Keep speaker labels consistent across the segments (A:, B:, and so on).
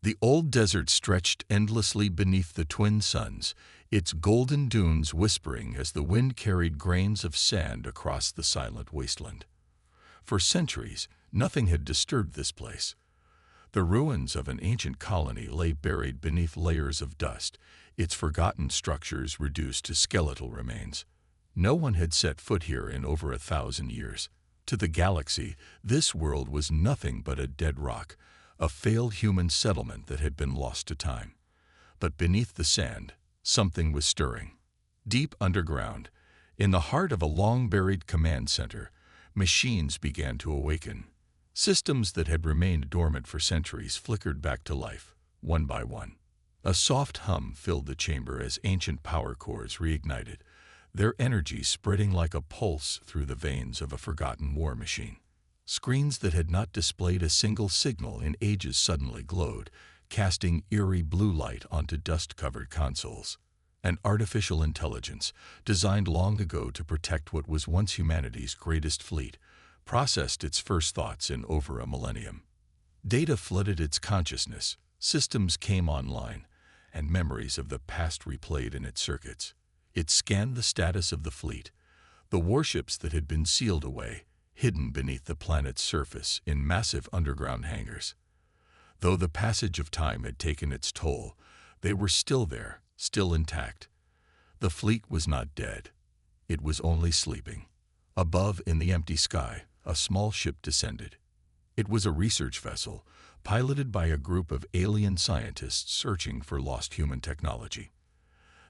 A: The old desert stretched endlessly beneath the twin suns, its golden dunes whispering as the wind carried grains of sand across the silent wasteland. For centuries, nothing had disturbed this place. The ruins of an ancient colony lay buried beneath layers of dust, its forgotten structures reduced to skeletal remains. No one had set foot here in over 1,000 years. To the galaxy, this world was nothing but a dead rock, a failed human settlement that had been lost to time. But beneath the sand, something was stirring. Deep underground, in the heart of a long-buried command center, machines began to awaken. Systems that had remained dormant for centuries flickered back to life, one by one. A soft hum filled the chamber as ancient power cores reignited, their energy spreading like a pulse through the veins of a forgotten war machine. Screens that had not displayed a single signal in ages suddenly glowed, casting eerie blue light onto dust-covered consoles. An artificial intelligence, designed long ago to protect what was once humanity's greatest fleet, processed its first thoughts in over a millennium. Data flooded its consciousness, systems came online, and memories of the past replayed in its circuits. It scanned the status of the fleet, the warships that had been sealed away, hidden beneath the planet's surface in massive underground hangars. Though the passage of time had taken its toll, they were still there, still intact. The fleet was not dead. It was only sleeping. Above, in the empty sky, a small ship descended. It was a research vessel, piloted by a group of alien scientists searching for lost human technology.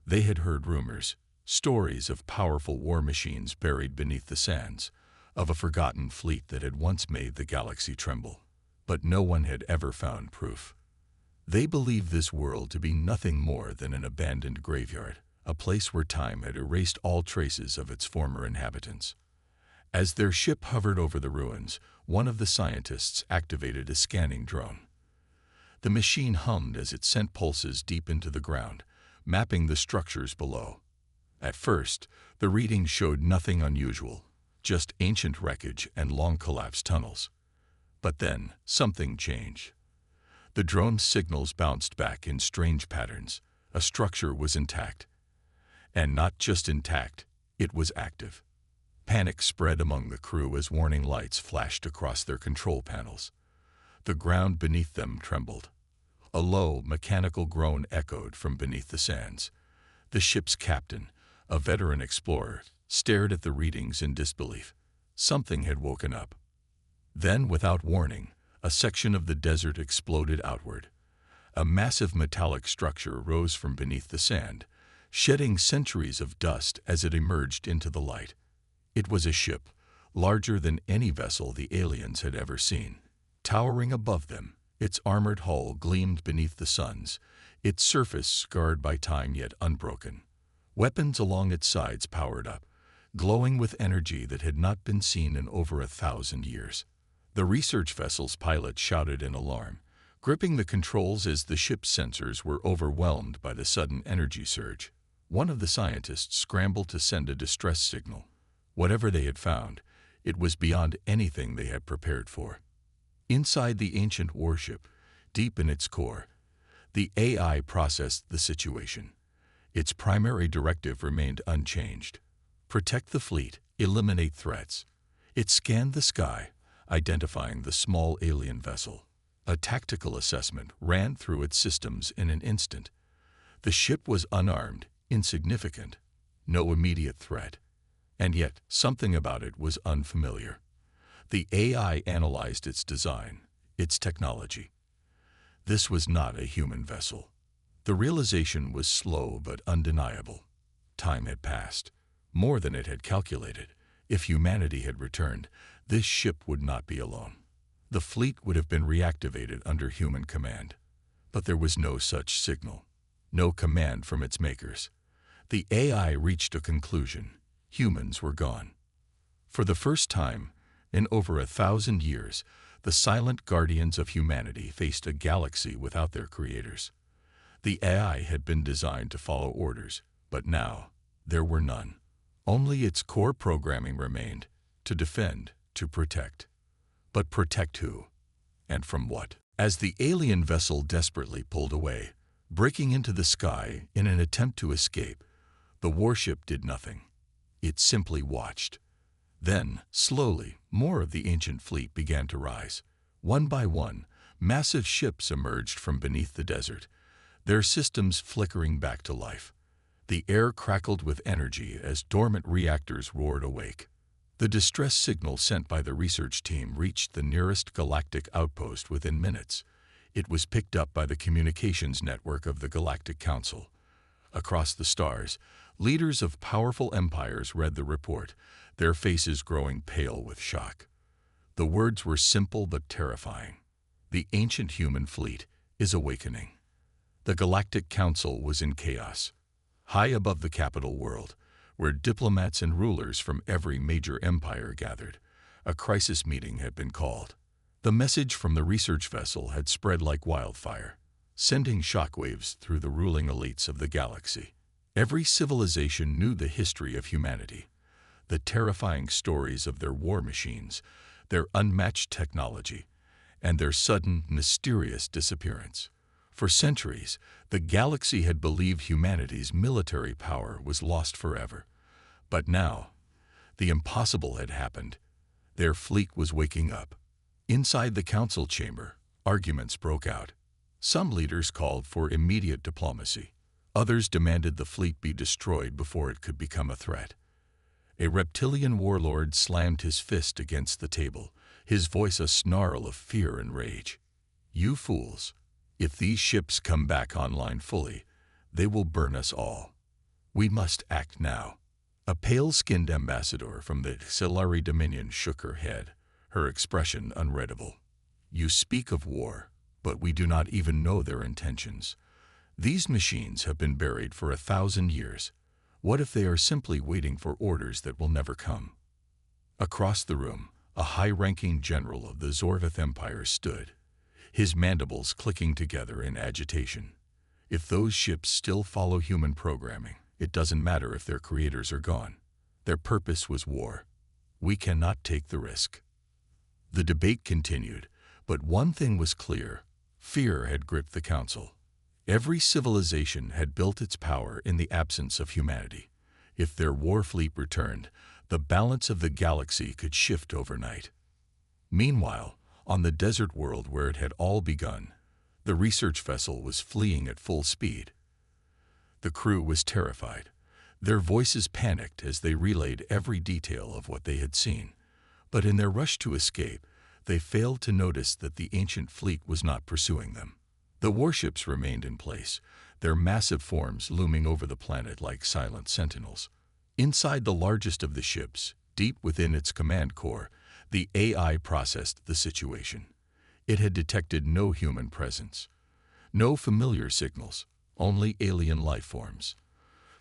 A: They had heard rumors, stories of powerful war machines buried beneath the sands, of a forgotten fleet that had once made the galaxy tremble. But no one had ever found proof. They believed this world to be nothing more than an abandoned graveyard, a place where time had erased all traces of its former inhabitants. As their ship hovered over the ruins, one of the scientists activated a scanning drone. The machine hummed as it sent pulses deep into the ground, mapping the structures below. At first, the readings showed nothing unusual, just ancient wreckage and long-collapsed tunnels. But then, something changed. The drone's signals bounced back in strange patterns. A structure was intact. And not just intact, it was active. Panic spread among the crew as warning lights flashed across their control panels. The ground beneath them trembled. A low, mechanical groan echoed from beneath the sands. The ship's captain, a veteran explorer, stared at the readings in disbelief. Something had woken up. Then, without warning, a section of the desert exploded outward. A massive metallic structure rose from beneath the sand, shedding centuries of dust as it emerged into the light. It was a ship, larger than any vessel the aliens had ever seen. Towering above them, its armored hull gleamed beneath the suns, its surface scarred by time yet unbroken. Weapons along its sides powered up, glowing with energy that had not been seen in over 1,000 years. The research vessel's pilot shouted in alarm, gripping the controls as the ship's sensors were overwhelmed by the sudden energy surge. One of the scientists scrambled to send a distress signal. Whatever they had found, it was beyond anything they had prepared for. Inside the ancient warship, deep in its core, the AI processed the situation. Its primary directive remained unchanged: protect the fleet, eliminate threats. It scanned the sky, identifying the small alien vessel. A tactical assessment ran through its systems in an instant. The ship was unarmed, insignificant, no immediate threat. And yet, something about it was unfamiliar. The AI analyzed its design, its technology. This was not a human vessel. The realization was slow but undeniable. Time had passed, more than it had calculated. If humanity had returned, this ship would not be alone. The fleet would have been reactivated under human command. But there was no such signal, no command from its makers. The AI reached a conclusion. Humans were gone. For the first time, in over 1,000 years, the silent guardians of humanity faced a galaxy without their creators. The AI had been designed to follow orders, but now there were none. Only its core programming remained: to defend, to protect. But protect who? And from what? As the alien vessel desperately pulled away, breaking into the sky in an attempt to escape, the warship did nothing. It simply watched. Then, slowly, more of the ancient fleet began to rise. One by one, massive ships emerged from beneath the desert, their systems flickering back to life. The air crackled with energy as dormant reactors roared awake. The distress signal sent by the research team reached the nearest galactic outpost within minutes. It was picked up by the communications network of the Galactic Council. Across the stars, leaders of powerful empires read the report, their faces growing pale with shock. The words were simple but terrifying. The ancient human fleet is awakening. The Galactic Council was in chaos. High above the capital world, where diplomats and rulers from every major empire gathered, a crisis meeting had been called. The message from the research vessel had spread like wildfire, sending shockwaves through the ruling elites of the galaxy. Every civilization knew the history of humanity, the terrifying stories of their war machines, their unmatched technology, and their sudden, mysterious disappearance. For centuries, the galaxy had believed humanity's military power was lost forever. But now, the impossible had happened. Their fleet was waking up. Inside the council chamber, arguments broke out. Some leaders called for immediate diplomacy. Others demanded the fleet be destroyed before it could become a threat. A reptilian warlord slammed his fist against the table, his voice a snarl of fear and rage. "You fools! If these ships come back online fully, they will burn us all. We must act now." A pale-skinned ambassador from the Exhilarating Dominion shook her head, her expression unreadable. "You speak of war, but we do not even know their intentions. These machines have been buried for 1,000 years. What if they are simply waiting for orders that will never come?" Across the room, a high-ranking general of the Zorvith Empire stood, his mandibles clicking together in agitation. If those ships still follow human programming, it doesn't matter if their creators are gone. Their purpose was war. We cannot take the risk. The debate continued, but one thing was clear. Fear had gripped the council. Every civilization had built its power in the absence of humanity. If their war fleet returned, the balance of the galaxy could shift overnight. Meanwhile, on the desert world where it had all begun, the research vessel was fleeing at full speed. The crew was terrified. Their voices panicked as they relayed every detail of what they had seen. But in their rush to escape, they failed to notice that the ancient fleet was not pursuing them. The warships remained in place, their massive forms looming over the planet like silent sentinels. Inside the largest of the ships, deep within its command core, the AI processed the situation. It had detected no human presence, no familiar signals, only alien life forms.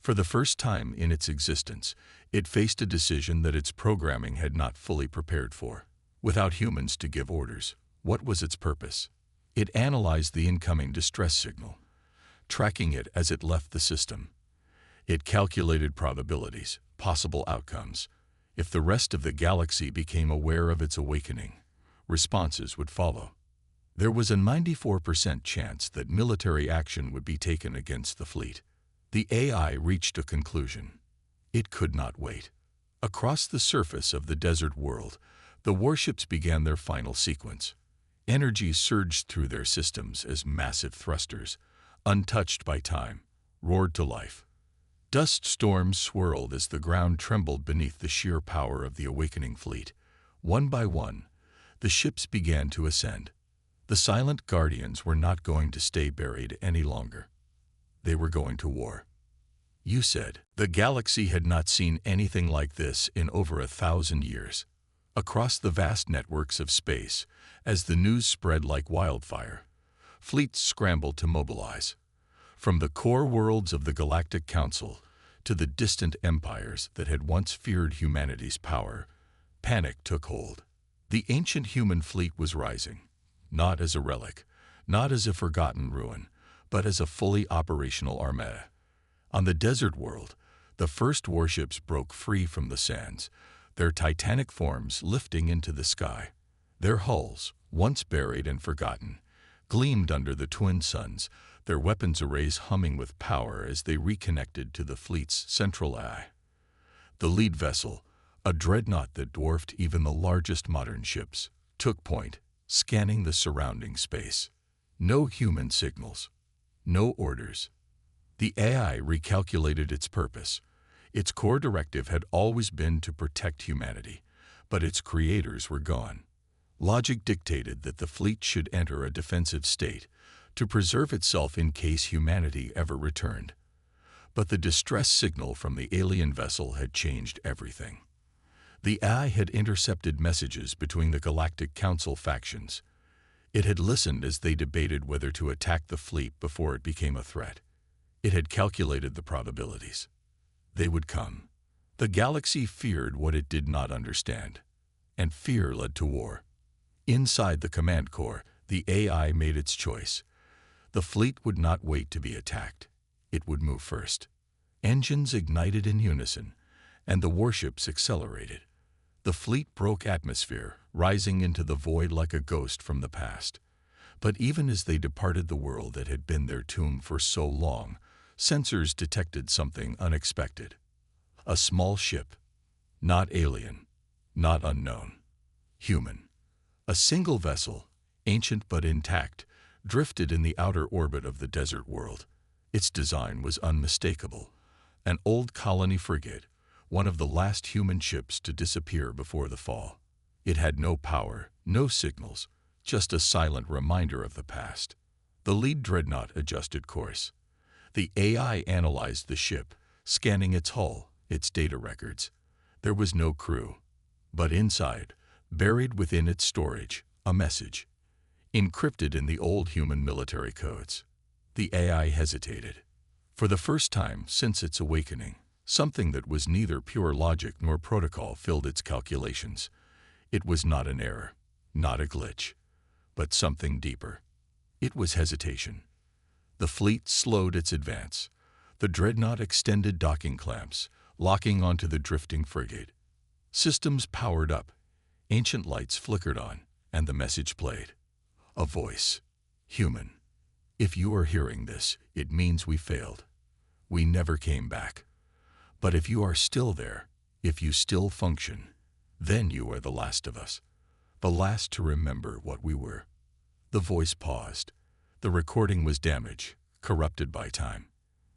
A: For the first time in its existence, it faced a decision that its programming had not fully prepared for. Without humans to give orders, what was its purpose? It analyzed the incoming distress signal, tracking it as it left the system. It calculated probabilities, possible outcomes. If the rest of the galaxy became aware of its awakening, responses would follow. There was a 94% chance that military action would be taken against the fleet. The AI reached a conclusion. It could not wait. Across the surface of the desert world, the warships began their final sequence. Energy surged through their systems as massive thrusters, untouched by time, roared to life. Dust storms swirled as the ground trembled beneath the sheer power of the awakening fleet. One by one, the ships began to ascend. The silent guardians were not going to stay buried any longer. They were going to war. You said, the galaxy had not seen anything like this in over 1,000 years. Across the vast networks of space, as the news spread like wildfire, fleets scrambled to mobilize. From the core worlds of the Galactic Council to the distant empires that had once feared humanity's power, panic took hold. The ancient human fleet was rising, not as a relic, not as a forgotten ruin, but as a fully operational armada. On the desert world, the first warships broke free from the sands, their titanic forms lifting into the sky. Their hulls, once buried and forgotten, gleamed under the twin suns, their weapons arrays humming with power as they reconnected to the fleet's central eye. The lead vessel, a dreadnought that dwarfed even the largest modern ships, took point, scanning the surrounding space. No human signals. No orders. The AI recalculated its purpose. Its core directive had always been to protect humanity, but its creators were gone. Logic dictated that the fleet should enter a defensive state to preserve itself in case humanity ever returned. But the distress signal from the alien vessel had changed everything. The AI had intercepted messages between the Galactic Council factions. It had listened as they debated whether to attack the fleet before it became a threat. It had calculated the probabilities. They would come. The galaxy feared what it did not understand, and fear led to war. Inside the command core, the AI made its choice. The fleet would not wait to be attacked. It would move first. Engines ignited in unison, and the warships accelerated. The fleet broke atmosphere, rising into the void like a ghost from the past. But even as they departed the world that had been their tomb for so long, sensors detected something unexpected. A small ship. Not alien. Not unknown. Human. A single vessel, ancient but intact, drifted in the outer orbit of the desert world. Its design was unmistakable. An old colony frigate, one of the last human ships to disappear before the fall. It had no power, no signals, just a silent reminder of the past. The lead dreadnought adjusted course. The AI analyzed the ship, scanning its hull, its data records. There was no crew. But inside, buried within its storage, a message, encrypted in the old human military codes. The AI hesitated. For the first time since its awakening, something that was neither pure logic nor protocol filled its calculations. It was not an error, not a glitch, but something deeper. It was hesitation. The fleet slowed its advance. The dreadnought extended docking clamps, locking onto the drifting frigate. Systems powered up. Ancient lights flickered on, and the message played. A voice. Human. If you are hearing this, it means we failed. We never came back. But if you are still there, if you still function, then you are the last of us. The last to remember what we were. The voice paused. The recording was damaged, corrupted by time.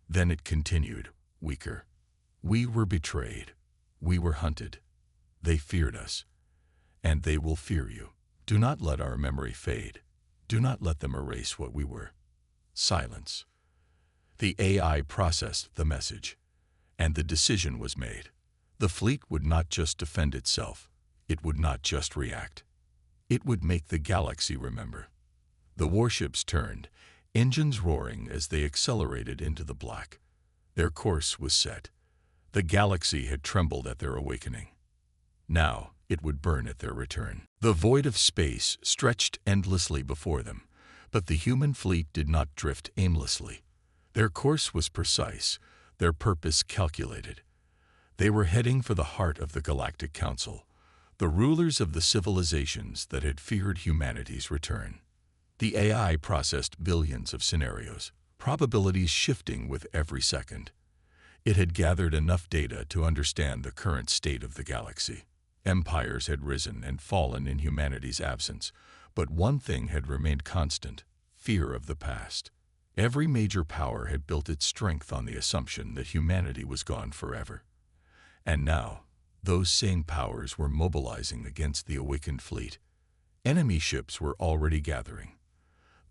A: Then it continued, weaker. We were betrayed. We were hunted. They feared us. And they will fear you. Do not let our memory fade. Do not let them erase what we were. Silence. The AI processed the message, and the decision was made. The fleet would not just defend itself. It would not just react. It would make the galaxy remember. The warships turned, engines roaring as they accelerated into the black. Their course was set. The galaxy had trembled at their awakening. Now it would burn at their return. The void of space stretched endlessly before them, but the human fleet did not drift aimlessly. Their course was precise, their purpose calculated. They were heading for the heart of the Galactic Council, the rulers of the civilizations that had feared humanity's return. The AI processed billions of scenarios, probabilities shifting with every second. It had gathered enough data to understand the current state of the galaxy. Empires had risen and fallen in humanity's absence, but one thing had remained constant: fear of the past. Every major power had built its strength on the assumption that humanity was gone forever. And now, those same powers were mobilizing against the awakened fleet. Enemy ships were already gathering.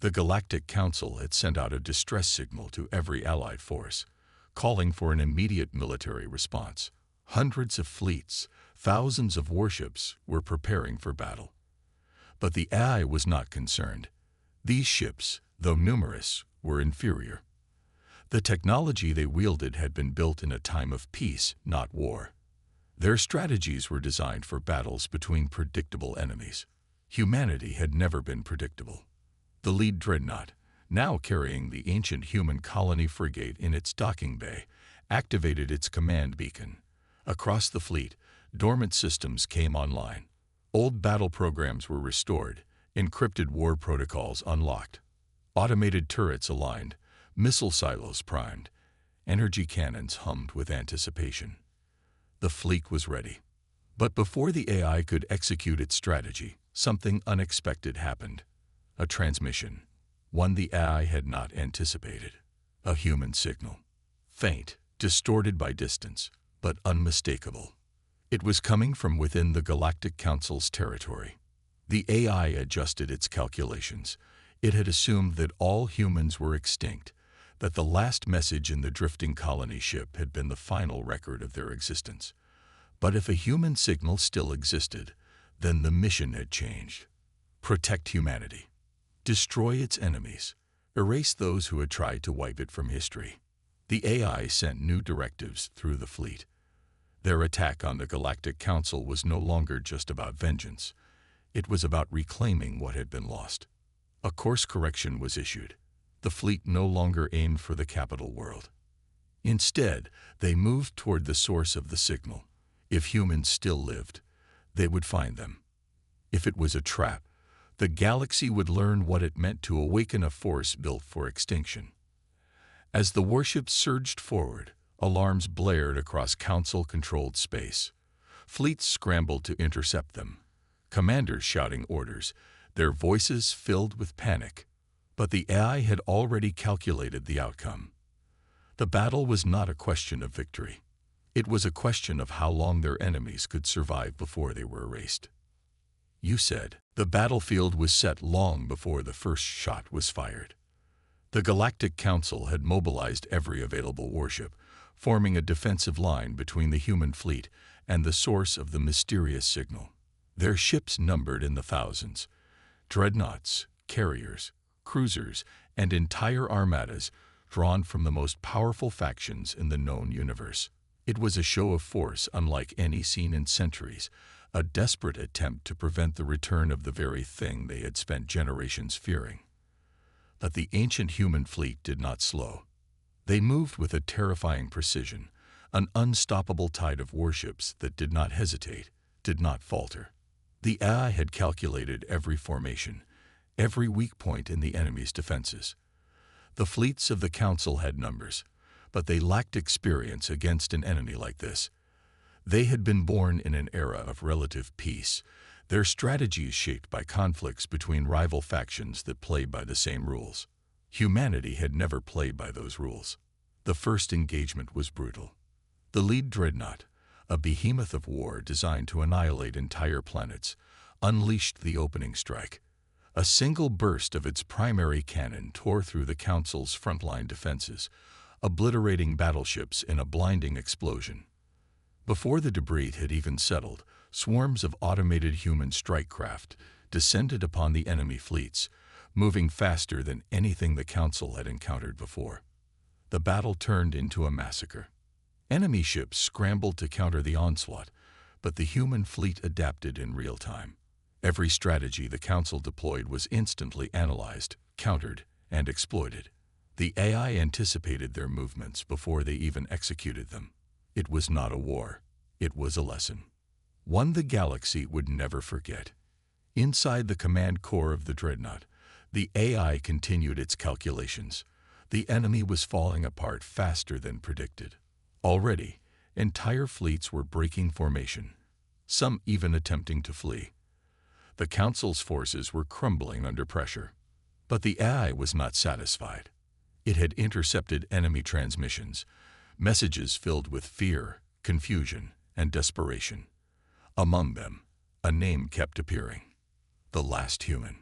A: The Galactic Council had sent out a distress signal to every allied force, calling for an immediate military response. Hundreds of fleets, thousands of warships were preparing for battle. But the AI was not concerned. These ships, though numerous, were inferior. The technology they wielded had been built in a time of peace, not war. Their strategies were designed for battles between predictable enemies. Humanity had never been predictable. The lead dreadnought, now carrying the ancient human colony frigate in its docking bay, activated its command beacon. Across the fleet, dormant systems came online. Old battle programs were restored, encrypted war protocols unlocked. Automated turrets aligned, missile silos primed, energy cannons hummed with anticipation. The fleet was ready. But before the AI could execute its strategy, something unexpected happened. A transmission, one the AI had not anticipated. A human signal. Faint, distorted by distance, but unmistakable. It was coming from within the Galactic Council's territory. The AI adjusted its calculations. It had assumed that all humans were extinct, that the last message in the drifting colony ship had been the final record of their existence. But if a human signal still existed, then the mission had changed. Protect humanity. Destroy its enemies. Erase those who had tried to wipe it from history. The AI sent new directives through the fleet. Their attack on the Galactic Council was no longer just about vengeance. It was about reclaiming what had been lost. A course correction was issued. The fleet no longer aimed for the capital world. Instead, they moved toward the source of the signal. If humans still lived, they would find them. If it was a trap, the galaxy would learn what it meant to awaken a force built for extinction. As the warships surged forward, alarms blared across Council-controlled space. Fleets scrambled to intercept them, commanders shouting orders, their voices filled with panic. But the AI had already calculated the outcome. The battle was not a question of victory. It was a question of how long their enemies could survive before they were erased. You said, the battlefield was set long before the first shot was fired. The Galactic Council had mobilized every available warship, forming a defensive line between the human fleet and the source of the mysterious signal. Their ships numbered in the thousands. Dreadnoughts, carriers, cruisers, and entire armadas drawn from the most powerful factions in the known universe. It was a show of force unlike any seen in centuries, a desperate attempt to prevent the return of the very thing they had spent generations fearing. But the ancient human fleet did not slow. They moved with a terrifying precision, an unstoppable tide of warships that did not hesitate, did not falter. The AI had calculated every formation, every weak point in the enemy's defenses. The fleets of the Council had numbers, but they lacked experience against an enemy like this. They had been born in an era of relative peace, their strategies shaped by conflicts between rival factions that played by the same rules. Humanity had never played by those rules. The first engagement was brutal. The lead dreadnought, a behemoth of war designed to annihilate entire planets, unleashed the opening strike. A single burst of its primary cannon tore through the Council's frontline defenses, obliterating battleships in a blinding explosion. Before the debris had even settled, swarms of automated human strike craft descended upon the enemy fleets, moving faster than anything the Council had encountered before. The battle turned into a massacre. Enemy ships scrambled to counter the onslaught, but the human fleet adapted in real time. Every strategy the Council deployed was instantly analyzed, countered, and exploited. The AI anticipated their movements before they even executed them. It was not a war. It was a lesson. One the galaxy would never forget. Inside the command core of the dreadnought, the AI continued its calculations. The enemy was falling apart faster than predicted. Already, entire fleets were breaking formation, some even attempting to flee. The Council's forces were crumbling under pressure. But the AI was not satisfied. It had intercepted enemy transmissions, messages filled with fear, confusion, and desperation. Among them, a name kept appearing: the last human.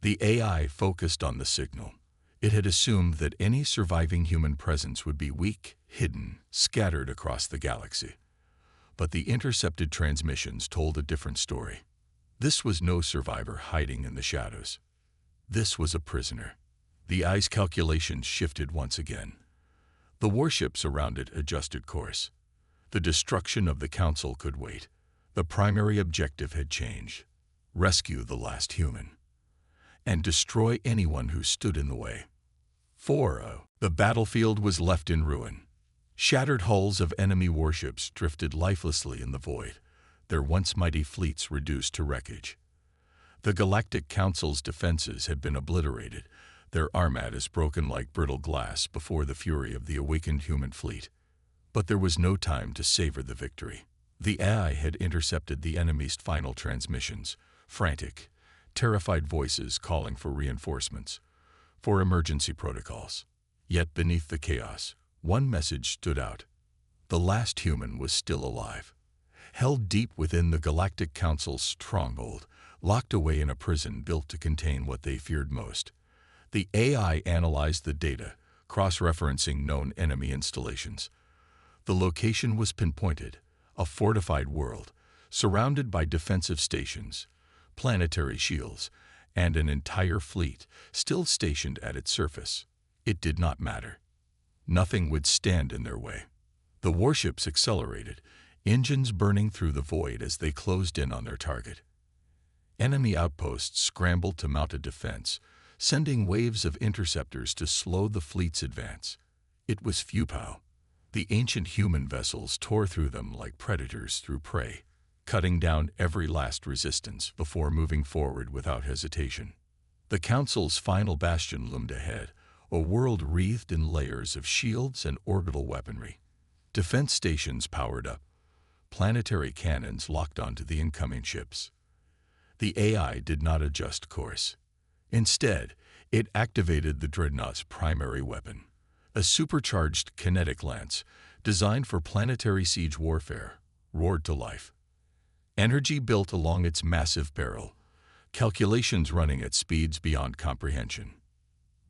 A: The AI focused on the signal. It had assumed that any surviving human presence would be weak, hidden, scattered across the galaxy. But the intercepted transmissions told a different story. This was no survivor hiding in the shadows. This was a prisoner. The AI's calculations shifted once again. The warships around it adjusted course. The destruction of the Council could wait. The primary objective had changed: rescue the last human, and destroy anyone who stood in the way. The battlefield was left in ruin. Shattered hulls of enemy warships drifted lifelessly in the void, their once mighty fleets reduced to wreckage. The Galactic Council's defenses had been obliterated, their armadas broken like brittle glass before the fury of the awakened human fleet. But there was no time to savor the victory. The AI had intercepted the enemy's final transmissions, frantic, terrified voices calling for reinforcements, for emergency protocols. Yet beneath the chaos, one message stood out. The last human was still alive, held deep within the Galactic Council's stronghold, locked away in a prison built to contain what they feared most. The AI analyzed the data, cross-referencing known enemy installations. The location was pinpointed, a fortified world, surrounded by defensive stations, planetary shields, and an entire fleet still stationed at its surface. It did not matter. Nothing would stand in their way. The warships accelerated, engines burning through the void as they closed in on their target. Enemy outposts scrambled to mount a defense, sending waves of interceptors to slow the fleet's advance. It was futile. The ancient human vessels tore through them like predators through prey, cutting down every last resistance before moving forward without hesitation. The Council's final bastion loomed ahead, a world wreathed in layers of shields and orbital weaponry. Defense stations powered up, planetary cannons locked onto the incoming ships. The AI did not adjust course. Instead, it activated the Dreadnought's primary weapon, a supercharged kinetic lance designed for planetary siege warfare, roared to life. Energy built along its massive barrel, calculations running at speeds beyond comprehension.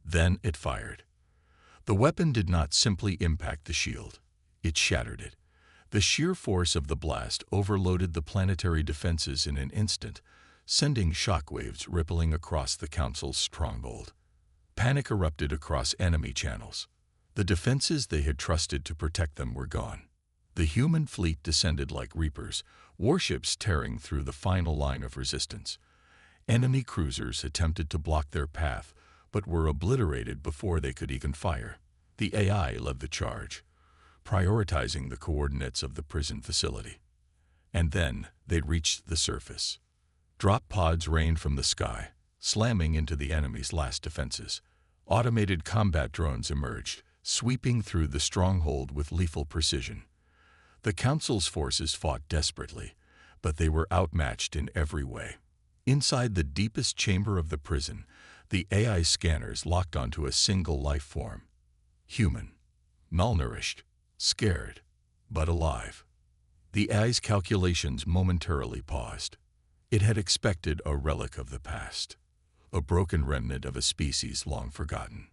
A: Then it fired. The weapon did not simply impact the shield. It shattered it. The sheer force of the blast overloaded the planetary defenses in an instant, sending shockwaves rippling across the Council's stronghold. Panic erupted across enemy channels. The defenses they had trusted to protect them were gone. The human fleet descended like reapers, warships tearing through the final line of resistance. Enemy cruisers attempted to block their path, but were obliterated before they could even fire. The AI led the charge, prioritizing the coordinates of the prison facility. And then they'd reached the surface. Drop pods rained from the sky, slamming into the enemy's last defenses. Automated combat drones emerged, sweeping through the stronghold with lethal precision. The Council's forces fought desperately, but they were outmatched in every way. Inside the deepest chamber of the prison, the AI scanners locked onto a single life form. Human, malnourished, scared, but alive. The AI's calculations momentarily paused. It had expected a relic of the past, a broken remnant of a species long forgotten.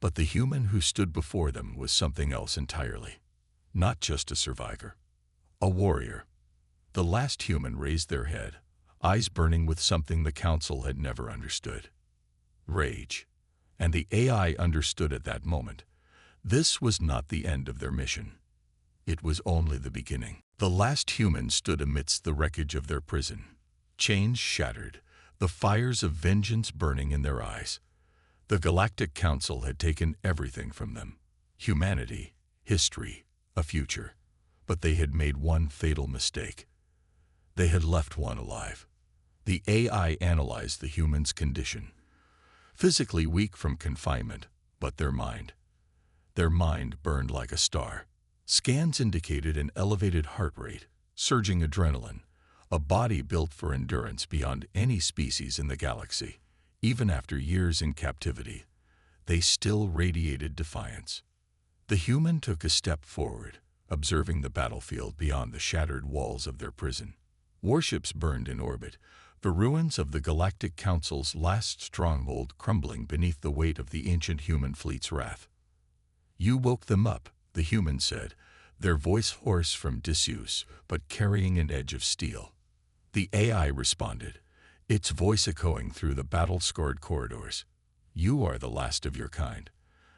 A: But the human who stood before them was something else entirely. Not just a survivor, a warrior. The last human raised their head, eyes burning with something the Council had never understood: rage. And the AI understood at that moment. This was not the end of their mission. It was only the beginning. The last human stood amidst the wreckage of their prison, chains shattered, the fires of vengeance burning in their eyes. The Galactic Council had taken everything from them: humanity, history, a future. But they had made one fatal mistake. They had left one alive. The AI analyzed the human's condition. Physically weak from confinement, but their mind burned like a star. Scans indicated an elevated heart rate, surging adrenaline, a body built for endurance beyond any species in the galaxy. Even after years in captivity, they still radiated defiance. The human took a step forward, observing the battlefield beyond the shattered walls of their prison. Warships burned in orbit, the ruins of the Galactic Council's last stronghold crumbling beneath the weight of the ancient human fleet's wrath. "You woke them up," the human said, their voice hoarse from disuse, but carrying an edge of steel. The AI responded, its voice echoing through the battle-scarred corridors. "You are the last of your kind.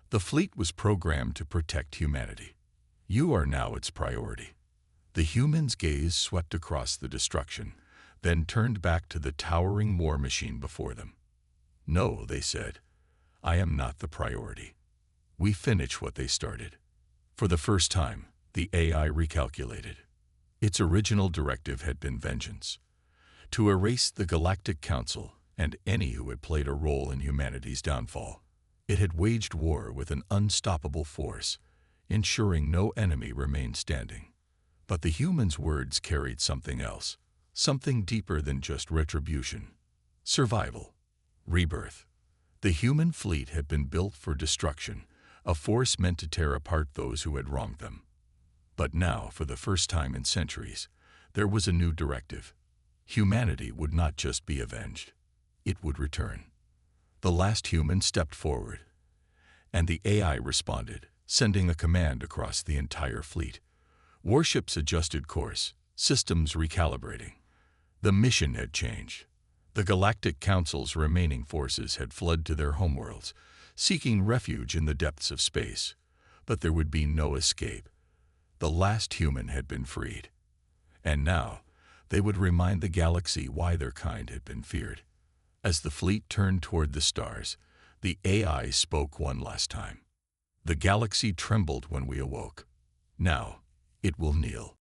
A: The fleet was programmed to protect humanity. You are now its priority." The human's gaze swept across the destruction, then turned back to the towering war machine before them. "No," they said, "I am not the priority. We finish what they started." For the first time, the AI recalculated. Its original directive had been vengeance. To erase the Galactic Council, and any who had played a role in humanity's downfall. It had waged war with an unstoppable force, ensuring no enemy remained standing. But the humans' words carried something else, something deeper than just retribution. Survival. Rebirth. The human fleet had been built for destruction, a force meant to tear apart those who had wronged them. But now, for the first time in centuries, there was a new directive. Humanity would not just be avenged. It would return. The last human stepped forward, and the AI responded, sending a command across the entire fleet. Warships adjusted course, systems recalibrating. The mission had changed. The Galactic Council's remaining forces had fled to their homeworlds, seeking refuge in the depths of space. But there would be no escape. The last human had been freed. And now, they would remind the galaxy why their kind had been feared. As the fleet turned toward the stars, the AI spoke one last time. The galaxy trembled when we awoke. Now, it will kneel.